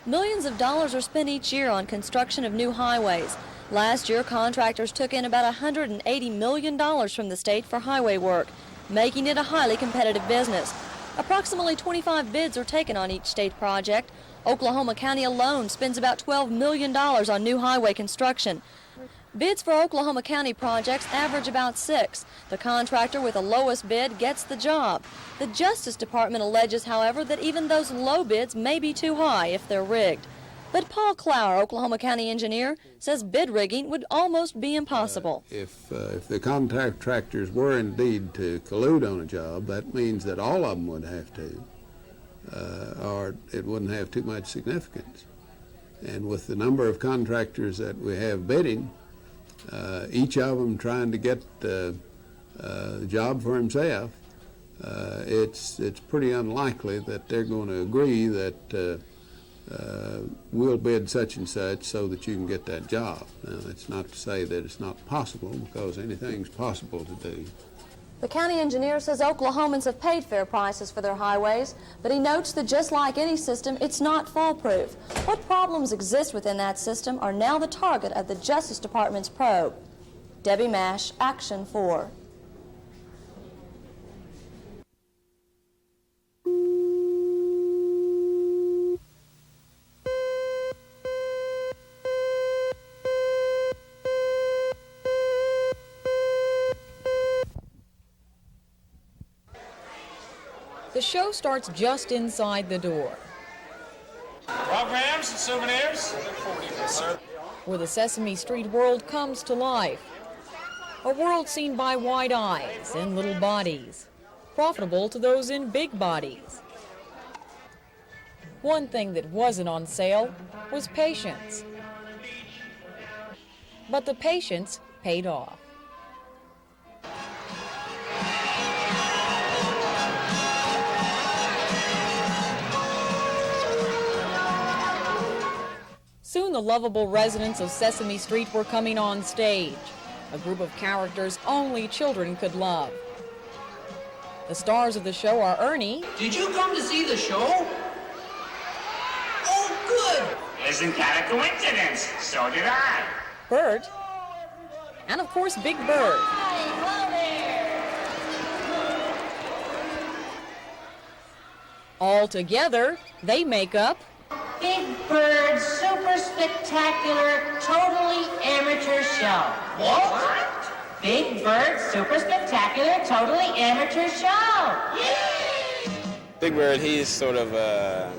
Millions of dollars are spent each year on construction of new highways. Last year, contractors took in about $180 million from the state for highway work, making it a highly competitive business. Approximately 25 bids are taken on each state project. Oklahoma County alone spends about $12 million on new highway construction. Bids for Oklahoma County projects average about 6. The contractor with the lowest bid gets the job. The Justice Department alleges, however, that even those low bids may be too high if they're rigged. But Paul Clower, Oklahoma County engineer, says bid rigging would almost be impossible. If the contractors were indeed to collude on a job, that means that all of them would have to, or it wouldn't have too much significance. And with the number of contractors that we have bidding, each of them trying to get the job for himself, it's pretty unlikely that they're going to agree that we'll bid such and such so that you can get that job. Now, it's not to say that it's not possible, because anything's possible to do. The county engineer says Oklahomans have paid fair prices for their highways, but he notes that just like any system, it's not foolproof. What problems exist within that system are now the target of the Justice Department's probe. Debbie Mash, Action 4. The show starts just inside the door, Programs and souvenirs? Yes, sir. where the Sesame Street world comes to life. A world seen by wide eyes and little bodies, profitable to those in big bodies. One thing that wasn't on sale was patience. But the patience paid off. Soon the lovable residents of Sesame Street were coming on stage, a group of characters only children could love. The stars of the show are Ernie. Did you come to see the show? Oh, good! Isn't that a coincidence? So did I. Bert, and of course Big Bird. All together, they make up Big Bird Super Spectacular Totally Amateur Show. What? Big Bird Super Spectacular Totally Amateur Show. Yay! Big Bird, he's sort of a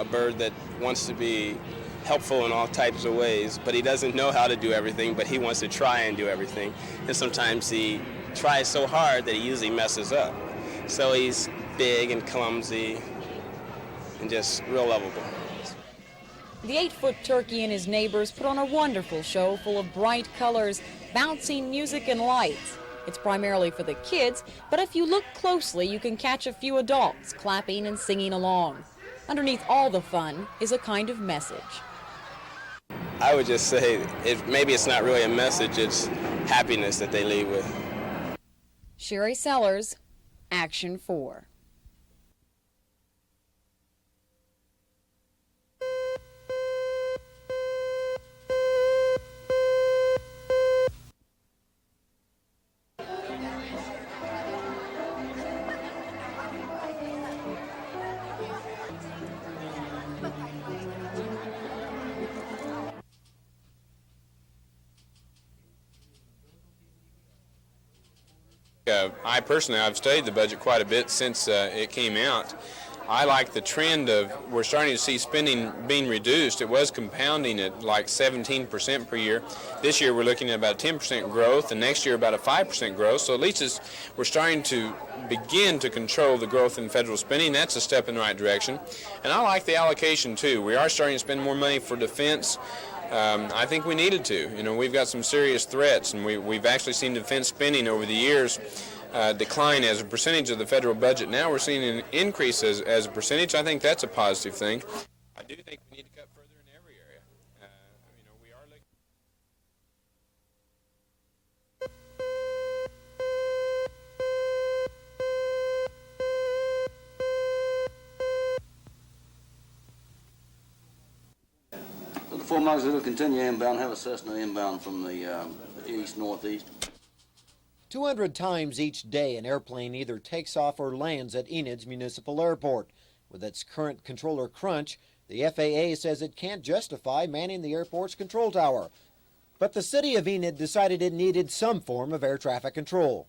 bird that wants to be helpful in all types of ways, but he doesn't know how to do everything, but he wants to try and do everything. And sometimes he tries so hard that he usually messes up. So he's big and clumsy and just real lovable. the 8-foot turkey and his neighbors put on a wonderful show full of bright colors, bouncing music and lights. It's primarily for the kids, but if you look closely, you can catch a few adults clapping and singing along. Underneath all the fun is a kind of message. I would just say maybe it's not really a message, it's happiness that they leave with. Sherry Sellers, Action 4. I personally, I've studied the budget quite a bit since it came out. I like the trend of we're starting to see spending being reduced. It was compounding at like 17% per year. This year we're looking at about 10% growth, and next year about a 5% growth. So at least we're starting to begin to control the growth in federal spending. That's a step in the right direction. And I like the allocation too. We are starting to spend more money for defense. I think we needed to. You know, we've got some serious threats, and we've actually seen defense spending over the years decline as a percentage of the federal budget. Now we're seeing an increase as a percentage. I think that's a positive thing. I do think we need to cut further in every area. You know, we are looking. 4 miles, it'll continue inbound, have a Cessna inbound from the east-northeast. 200 times each day, an airplane either takes off or lands at Enid's municipal airport. With its current controller crunch, the FAA says it can't justify manning the airport's control tower. But the city of Enid decided it needed some form of air traffic control.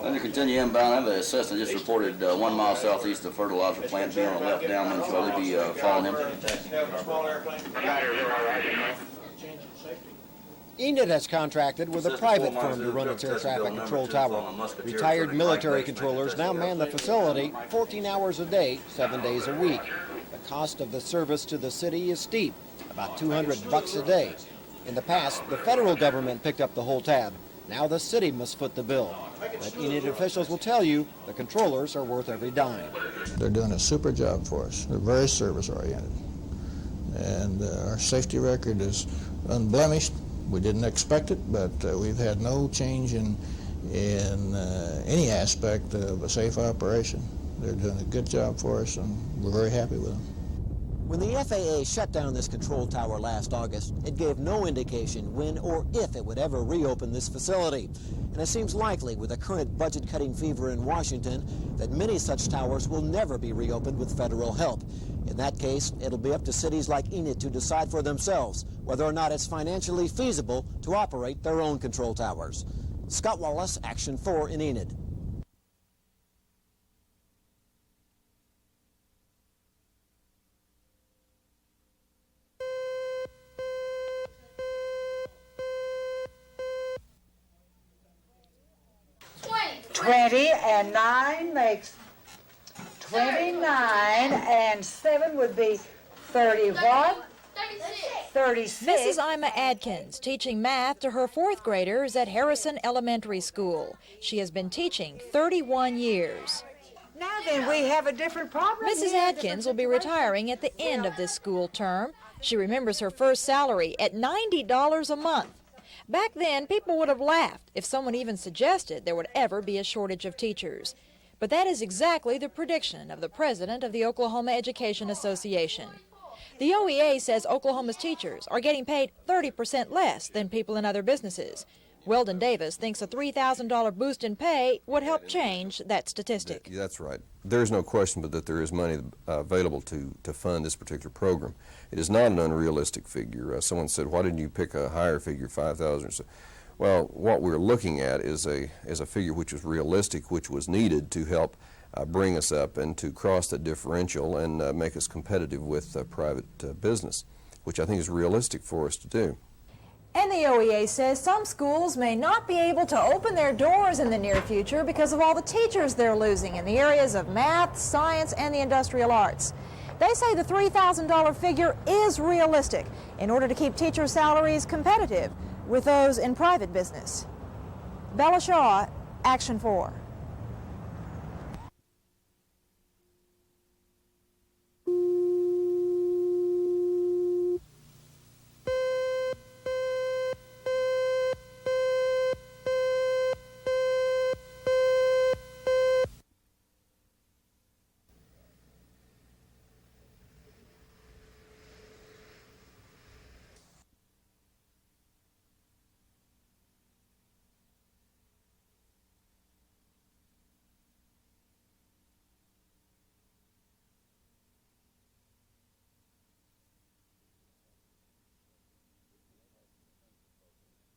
Let me continue inbound. I have a Cessna just reported 1 mile southeast of fertilizer plant. Be on the left downwind, so I'll be following him. Enid has contracted with a private firm to run its air traffic control tower. Retired military controllers now man the facility 14 hours a day, 7 days a week. The cost of the service to the city is steep, about $200 a day. In the past, the federal government picked up the whole tab. Now the city must foot the bill. But Enid officials will tell you the controllers are worth every dime. They're doing a super job for us. They're very service-oriented. And our safety record is unblemished. We didn't expect it, but we've had no change in any aspect of a safe operation. They're doing a good job for us, and we're very happy with them. When the FAA shut down this control tower last August, it gave no indication when or if it would ever reopen this facility. And it seems likely, with the current budget-cutting fever in Washington, that many such towers will never be reopened with federal help. In that case, it'll be up to cities like Enid to decide for themselves whether or not it's financially feasible to operate their own control towers. Scott Wallace, Action 4 in Enid. Twenty and 9 makes 29, and 7 would be 30 what? 36. Mrs. Ima Adkins, teaching math to her 4th graders at Harrison Elementary School. She has been teaching 31 years. Now then, we have a different problem. Mrs. Adkins will be retiring at the end of this school term. She remembers her first salary at $90 a month. Back then, people would have laughed if someone even suggested there would ever be a shortage of teachers. But that is exactly the prediction of the president of the Oklahoma Education Association. The OEA says Oklahoma's teachers are getting paid 30% less than people in other businesses. Weldon Davis thinks a $3,000 boost in pay would help change that statistic. That's right. There's no question but that there is money available to fund this particular program. It is not an unrealistic figure. Someone said, why didn't you pick a higher figure, 5,000 or so? Well, what we're looking at is a figure which was realistic, which was needed to help bring us up and to cross the differential and make us competitive with private business, which I think is realistic for us to do. And the OEA says some schools may not be able to open their doors in the near future because of all the teachers they're losing in the areas of math, science, and the industrial arts. They say the $3,000 figure is realistic in order to keep teacher salaries competitive with those in private business. Bella Shaw, Action 4.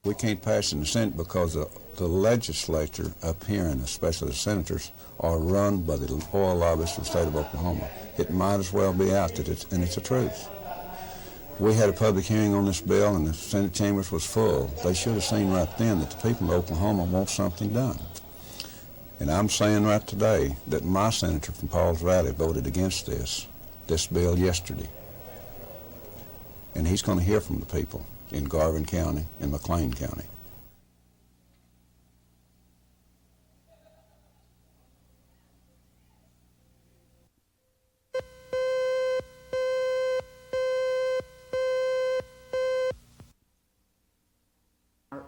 We can't pass in the Senate because the legislature up here, and especially the senators, are run by the oil lobbyists of the state of Oklahoma. It might as well be out that it's the truth. We had a public hearing on this bill, and the Senate chambers was full. They should have seen right then that the people of Oklahoma want something done. And I'm saying right today that my senator from Pauls Valley voted against this bill yesterday. And he's going to hear from the people in Garvin County and McLean County.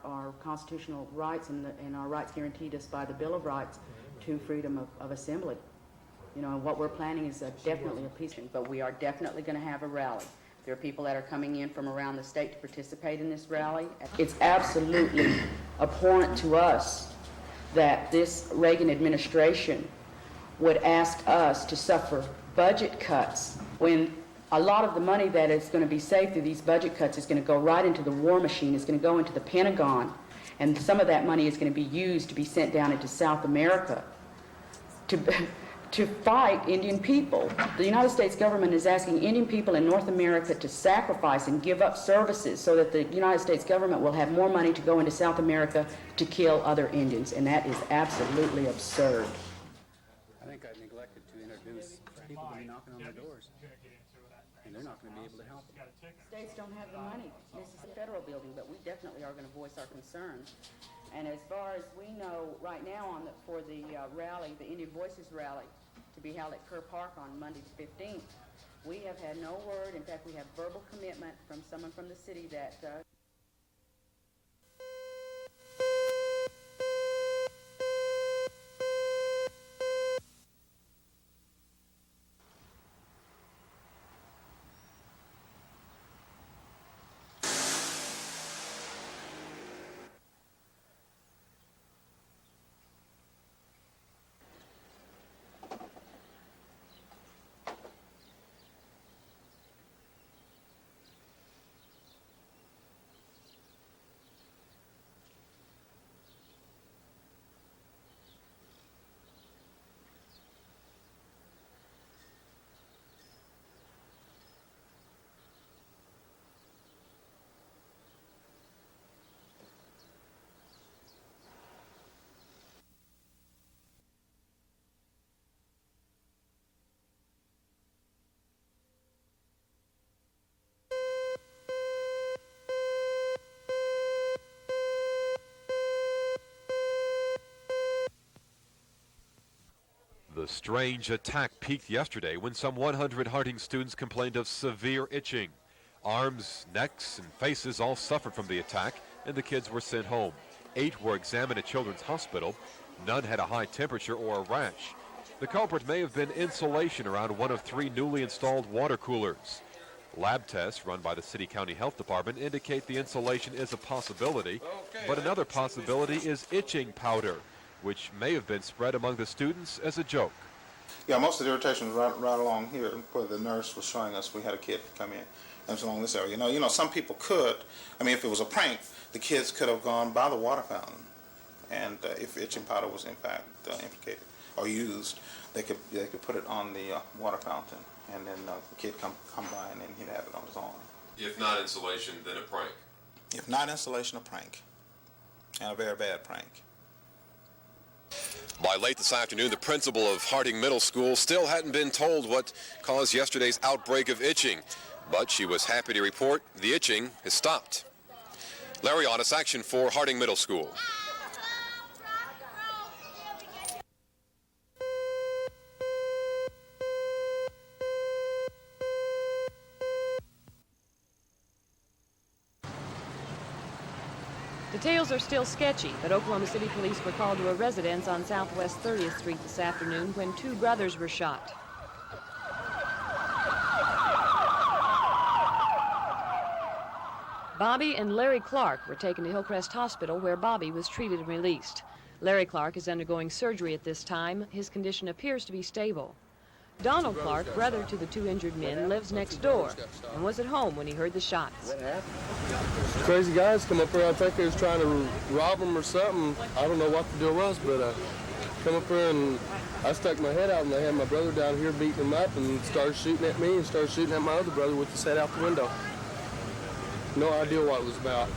Our constitutional rights and our rights guaranteed us by the Bill of Rights to freedom of assembly. You know, and what we're planning is definitely a peace, but we are definitely going to have a rally. There are people that are coming in from around the state to participate in this rally. It's absolutely abhorrent to us that this Reagan administration would ask us to suffer budget cuts when a lot of the money that is going to be saved through these budget cuts is going to go right into the war machine, is going to go into the Pentagon, and some of that money is going to be used to be sent down into South America to fight Indian people. The United States government is asking Indian people in North America to sacrifice and give up services so that the United States government will have more money to go into South America to kill other Indians, and that is absolutely absurd. I think I neglected to introduce people to be knocking on their doors, and they're not going to be able to help them. States don't have the money. This is a federal building, but we definitely are going to voice our concerns. And as far as we know, right now for the rally, the Indian Voices rally, to be held at Kerr Park on Monday the 15th, we have had no word. In fact, we have verbal commitment from someone from the city that The strange attack peaked yesterday when some 100 hunting students complained of severe itching. Arms, necks, and faces all suffered from the attack, and the kids were sent home. 8 were examined at Children's Hospital. None had a high temperature or a rash. The culprit may have been insulation around one of 3 newly installed water coolers. Lab tests run by the City County Health Department indicate the insulation is a possibility, but another possibility is itching powder, which may have been spread among the students as a joke. Yeah, most of the irritation was right along here where the nurse was showing us. We had a kid come in. It was along this area. You know, some people could, I mean, if it was a prank, the kids could have gone by the water fountain, and if itching powder was in fact implicated or used, they could put it on the water fountain, and then the kid come by and then he'd have it on his arm. If not insulation, then a prank. If not insulation, a prank, and a very bad prank. By late this afternoon, the principal of Harding Middle School still hadn't been told what caused yesterday's outbreak of itching, but she was happy to report the itching has stopped. Larry Otis, Action 4, Harding Middle School. Details are still sketchy, but Oklahoma City police were called to a residence on Southwest 30th Street this afternoon when 2 brothers were shot. Bobby and Larry Clark were taken to Hillcrest Hospital, where Bobby was treated and released. Larry Clark is undergoing surgery at this time. His condition appears to be stable. Donald Clark, brother to the 2 injured men, lives next door and was at home when he heard the shots. Crazy guys come up here. I think they was trying to rob them or something. I don't know what the deal was, but come up here and I stuck my head out and they had my brother down here beating him up and started shooting at me and started shooting at my other brother with his head out the window. No idea what it was about.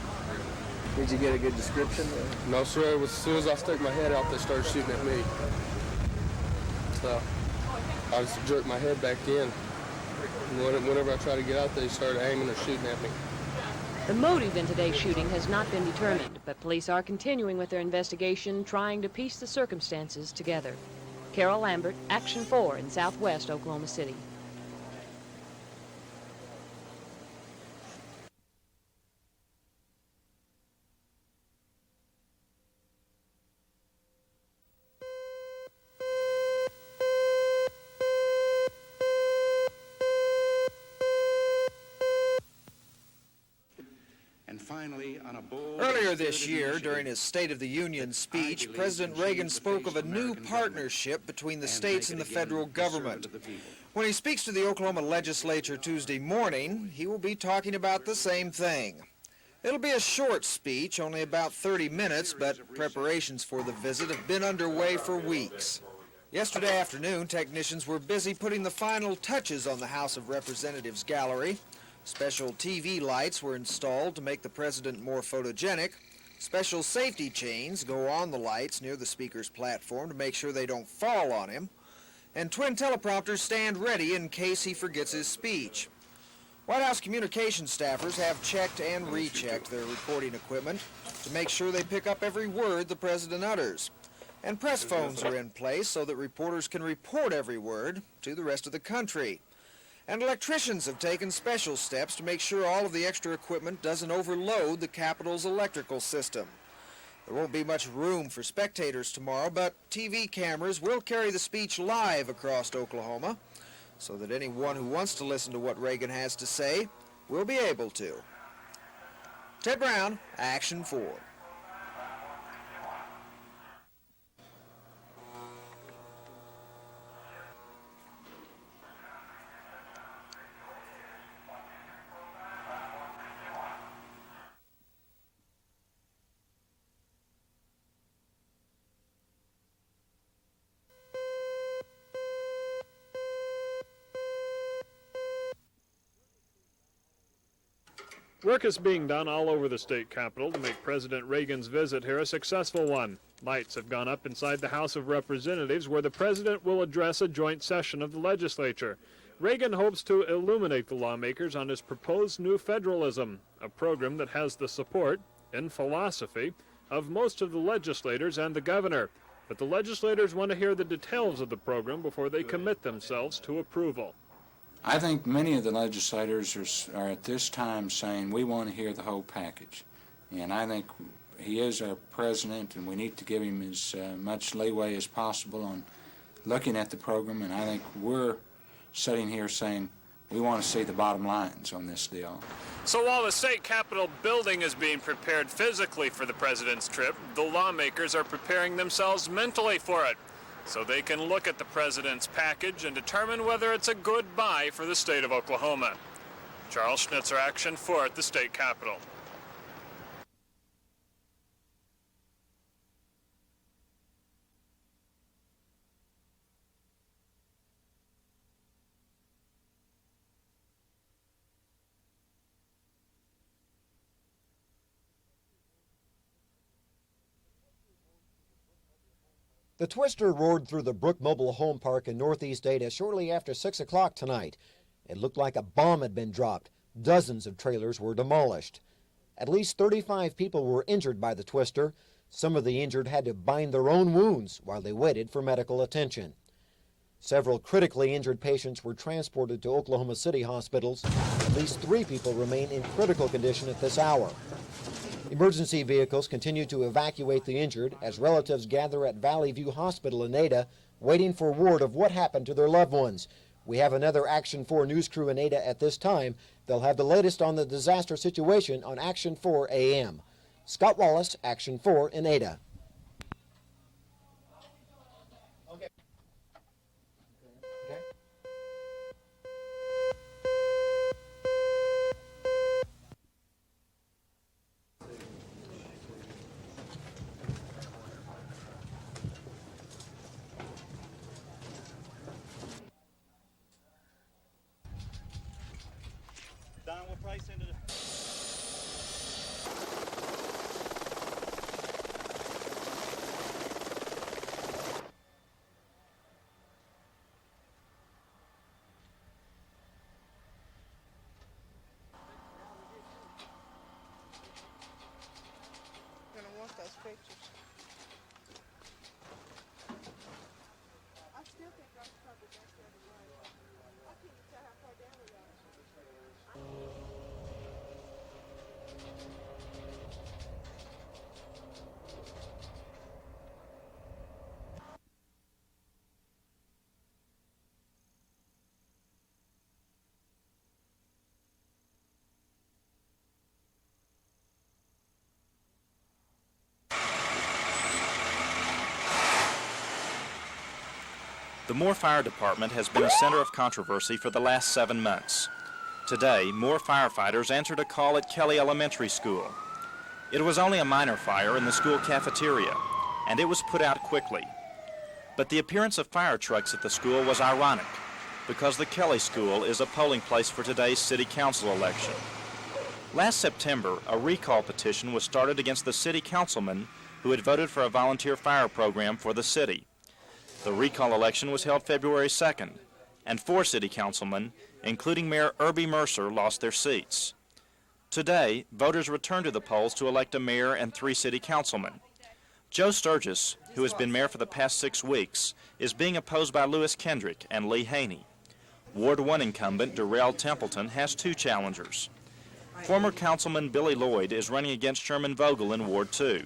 Did you get a good description? No, sir. It was, as soon as I stuck my head out, they started shooting at me. So I just jerked my head back in. And whenever I tried to get out, they started aiming or shooting at me. The motive in today's shooting has not been determined, but police are continuing with their investigation, trying to piece the circumstances together. Carol Lambert, Action 4 in Southwest Oklahoma City. finally, on a bold... Earlier this year, during his State of the Union speech, President Reagan spoke of a new partnership between the states and the federal government. When he speaks to the Oklahoma legislature Tuesday morning, he will be talking about the same thing. It'll be a short speech, only about 30 minutes, but preparations for the visit have been underway for weeks. Yesterday afternoon, technicians were busy putting the final touches on the House of Representatives gallery. Special TV lights were installed to make the president more photogenic. Special safety chains go on the lights near the speaker's platform to make sure they don't fall on him. And twin teleprompters stand ready in case he forgets his speech. White House communication staffers have checked and rechecked their recording equipment to make sure they pick up every word the president utters. And press phones are in place so that reporters can report every word to the rest of the country. And electricians have taken special steps to make sure all of the extra equipment doesn't overload the Capitol's electrical system. There won't be much room for spectators tomorrow, but TV cameras will carry the speech live across Oklahoma so that anyone who wants to listen to what Reagan has to say will be able to. Ted Brown, Action 4. Work is being done all over the state capitol to make President Reagan's visit here a successful one. Lights have gone up inside the House of Representatives where the president will address a joint session of the legislature. Reagan hopes to illuminate the lawmakers on his proposed new federalism, a program that has the support, in philosophy, of most of the legislators and the governor. But the legislators want to hear the details of the program before they commit themselves to approval. I think many of the legislators are at this time saying we want to hear the whole package. And I think he is our president and we need to give him as much leeway as possible on looking at the program. And I think we're sitting here saying we want to see the bottom lines on this deal. So while the state capitol building is being prepared physically for the president's trip, the lawmakers are preparing themselves mentally for it, so they can look at the president's package and determine whether it's a good buy for the state of Oklahoma. Charles Schnitzer, Action 4 at the state capitol. The twister roared through the Brook Mobile Home Park in northeast Ada shortly after 6 o'clock tonight. It looked like a bomb had been dropped. Dozens of trailers were demolished. At least 35 people were injured by the twister. Some of the injured had to bind their own wounds while they waited for medical attention. Several critically injured patients were transported to Oklahoma City hospitals. At least 3 people remain in critical condition at this hour. Emergency vehicles continue to evacuate the injured as relatives gather at Valley View Hospital in Ada, waiting for word of what happened to their loved ones. We have another Action 4 news crew in Ada at this time. They'll have the latest on the disaster situation on Action 4 AM. Scott Wallace, Action 4 in Ada. The Moore Fire Department has been a center of controversy for the last 7 months. Today, Moore firefighters answered a call at Kelly Elementary School. It was only a minor fire in the school cafeteria, and it was put out quickly. But the appearance of fire trucks at the school was ironic, because the Kelly School is a polling place for today's city council election. Last September, a recall petition was started against the city councilman who had voted for a volunteer fire program for the city. The recall election was held February 2nd, and 4 city councilmen, including Mayor Irby Mercer, lost their seats. Today, voters returned to the polls to elect a mayor and 3 city councilmen. Joe Sturgis, who has been mayor for the past 6 weeks, is being opposed by Lewis Kendrick and Lee Haney. Ward 1 incumbent Darrell Templeton has 2 challengers. Former Councilman Billy Lloyd is running against Sherman Vogel in Ward 2.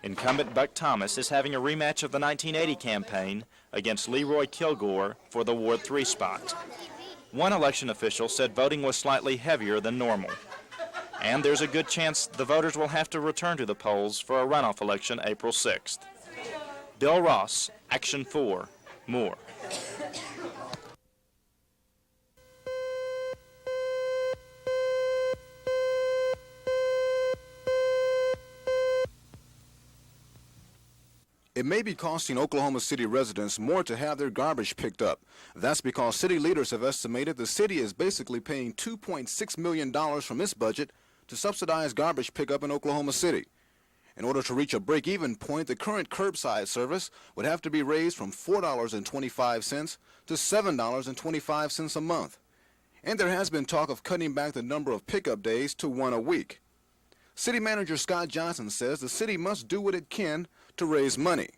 Incumbent Buck Thomas is having a rematch of the 1980 campaign against Leroy Kilgore for the Ward 3 spot. One election official said voting was slightly heavier than normal. And there's a good chance the voters will have to return to the polls for a runoff election April 6th. Bill Ross, Action 4, Moore. It may be costing Oklahoma City residents more to have their garbage picked up. That's because city leaders have estimated the city is basically paying $2.6 million from its budget to subsidize garbage pickup in Oklahoma City. In order to reach a break-even point, the current curbside service would have to be raised from $4.25 to $7.25 a month. And there has been talk of cutting back the number of pickup days to 1 a week. City Manager Scott Johnson says the city must do what it can to raise money.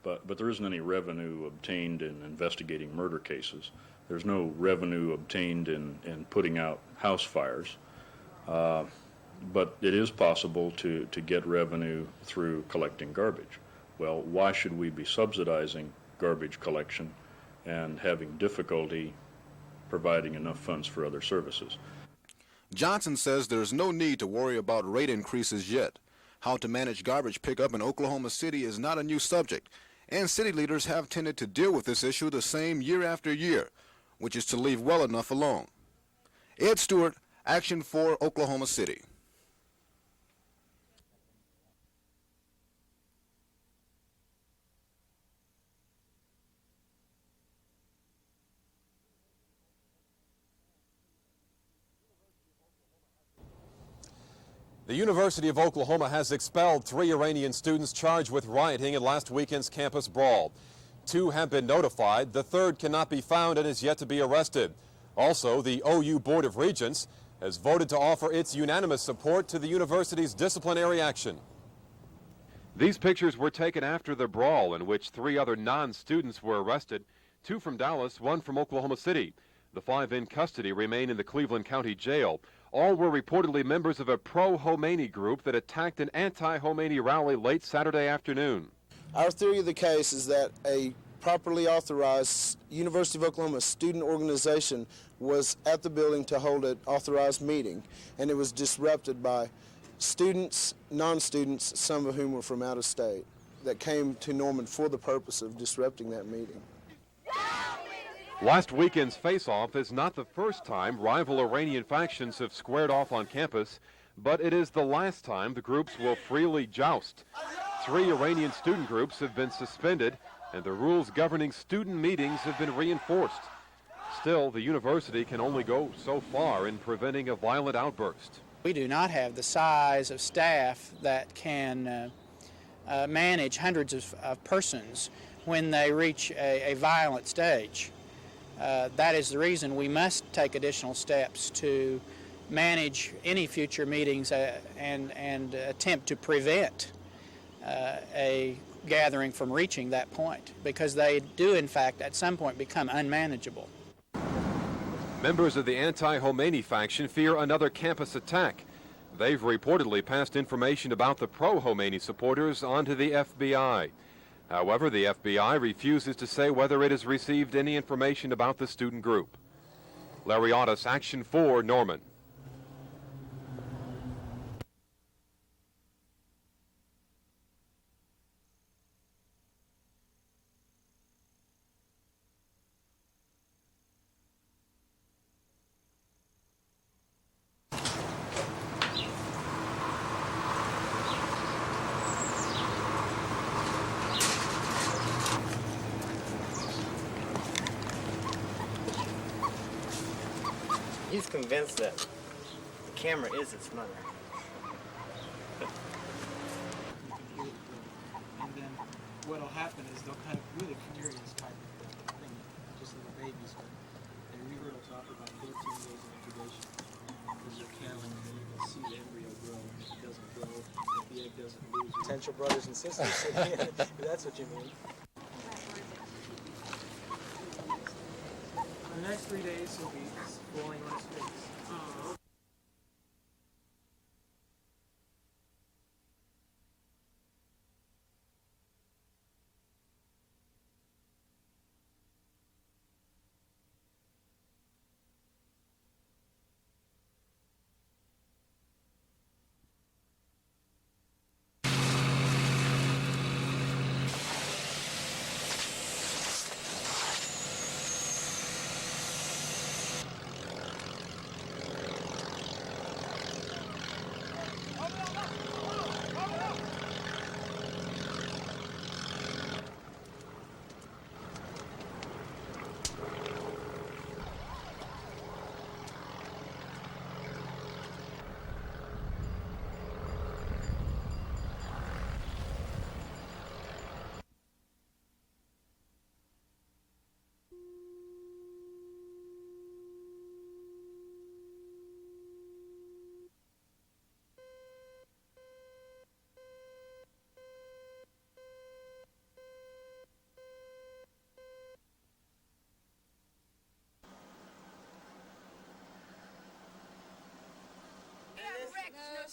But there isn't any revenue obtained in investigating murder cases. There's no revenue obtained in putting out house fires. But it is possible to get revenue through collecting garbage. Well, why should we be subsidizing garbage collection and having difficulty providing enough funds for other services? Johnson says there's no need to worry about rate increases yet. How to manage garbage pickup in Oklahoma City is not a new subject, and city leaders have tended to deal with this issue the same year after year, which is to leave well enough alone. Ed Stewart, Action 4, Oklahoma City. The University of Oklahoma has expelled 3 Iranian students charged with rioting in last weekend's campus brawl. 2 have been notified. The 3rd cannot be found and is yet to be arrested. Also, the OU Board of Regents has voted to offer its unanimous support to the university's disciplinary action. These pictures were taken after the brawl in which 3 other non-students were arrested, 2 from Dallas, 1 from Oklahoma City. The 5 in custody remain in the Cleveland County Jail. All were reportedly members of a pro-Khomeini group that attacked an anti-Khomeini rally late Saturday afternoon. Our theory of the case is that a properly authorized University of Oklahoma student organization was at the building to hold an authorized meeting, and it was disrupted by students, non-students, some of whom were from out of state, that came to Norman for the purpose of disrupting that meeting. Last weekend's face-off is not the first time rival Iranian factions have squared off on campus, but it is the last time the groups will freely joust. 3 Iranian student groups have been suspended, and the rules governing student meetings have been reinforced. Still, the university can only go so far in preventing a violent outburst. We do not have the size of staff that can manage hundreds of persons when they reach a violent stage. That is the reason we must take additional steps to manage any future meetings and attempt to prevent a gathering from reaching that point, because they do in fact at some point become unmanageable. Members of the anti-Khomeini faction fear another campus attack. They've reportedly passed information about the pro-Khomeini supporters onto the FBI. However, the FBI refuses to say whether it has received any information about the student group. Larry Audis, Action 4, Norman. He's convinced that the camera is its mother. And then what'll happen is they'll kind of really curious type of thing, just little babies, but they revert to about 14 days of incubation. Because you're counting, and then you can see the embryo grow, and if it doesn't grow, if the egg doesn't lose potential brothers and sisters, if that's what you mean. The next 3 days he'll be rolling on his face.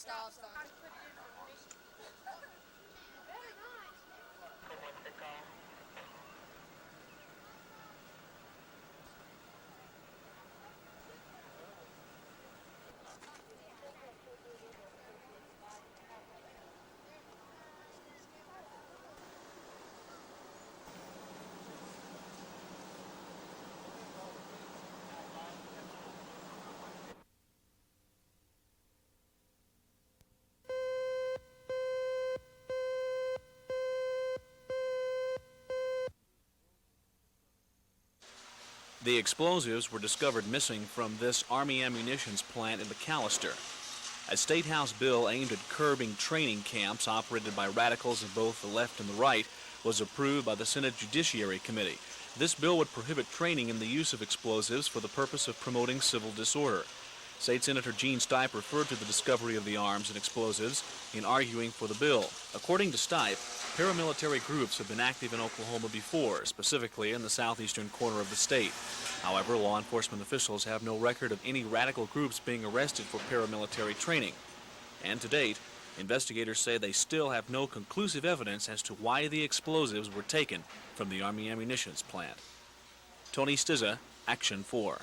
No, stop. The explosives were discovered missing from this Army ammunitions plant in McAlester. A State House bill aimed at curbing training camps operated by radicals in both the left and the right was approved by the Senate Judiciary Committee. This bill would prohibit training in the use of explosives for the purpose of promoting civil disorder. State Senator Gene Stipe referred to the discovery of the arms and explosives in arguing for the bill. According to Stipe, paramilitary groups have been active in Oklahoma before, specifically in the southeastern corner of the state. However, law enforcement officials have no record of any radical groups being arrested for paramilitary training. And to date, investigators say they still have no conclusive evidence as to why the explosives were taken from the Army ammunitions plant. Tony Stizza, Action 4.